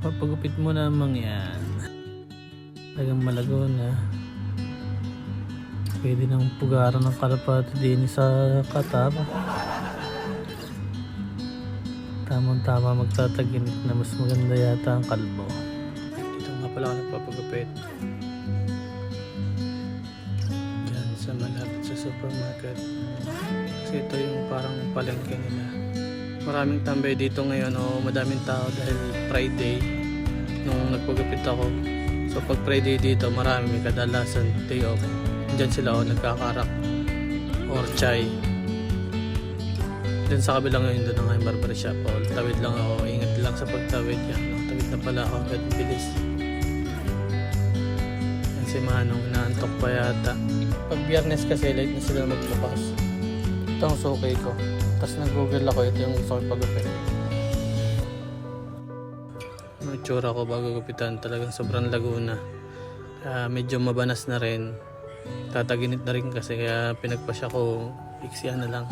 Papagupit mo namang yan. Talagang malago na. Pwede nang pugaran ng kalapati din sa katara. Tamang-tama magtataginit na mas maganda yata ang kalbo. Dito nga pala ako nagpapagupit. Diyan sa malapit sa supermarket. Kasi ito yung parang palengke nila. Maraming tambay dito ngayon o madaming tao dahil Friday nung nagpagupit ako. So pag Friday dito marami, may kadalasan day off. Diyan sila o nagkakarak or chai. Diyan sa kabilang ngayon doon ang aking barbershop. O tawid lang ako, ingat lang sa pagtawid yan. Tawid na pala ako at bilis. Yan si Manong, naantok pa yata. Pag Biyernes kasi late na sila magbukas. Ito ang sukay ko. Tapos nag-google ako, ito yung gusto ko pagupit. Ang itsura ko bago gupitan, talagang sobrang laguna. Medyo mabanas na rin. Tataginit na rin kasi kaya pinagpasya ko, iksihan na lang.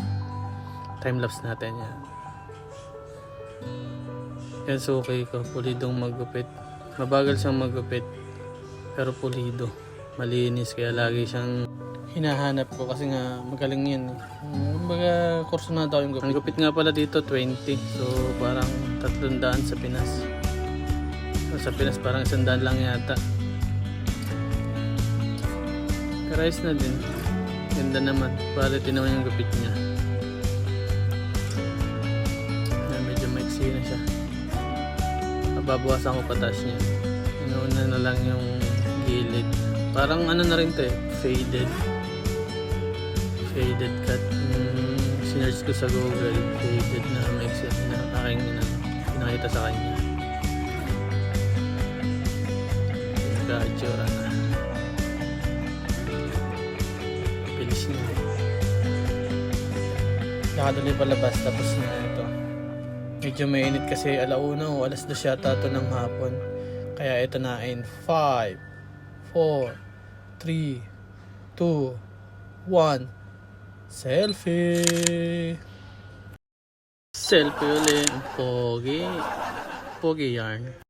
Time-lapse natin yan. Yan sukay ko, pulidong maggupit. Mabagal siyang maggupit, pero pulido. Malinis, kaya lagi siyang hinahanap ko kasi nga magaling yan. Kumbaga kurso na daw yung gupit. Ang gupit nga pala dito 20. So parang 300 sa Pinas. So, sa Pinas parang 100 lang yata. Pero ayos na din. Ganda naman. Quality naman yung gupit niya. Medyo maiksi na siya. Mababawasan ko patas niya. Inuuna na lang yung gilid. Parang ano na rin to eh. Faded cut. Sinerge ko sa Google, faded na maiksi na aking pinakita sa kanya. Nagka-itsura na. Bilis niya. Nakadali palabas tapos na ito. Medyo mainit kasi alauna o alas 2 yata ito ng hapon. Kaya ito na in 5, 4, 3, 2, 1. Selfie! Selfie ulit. Pogi. Pogi yarn.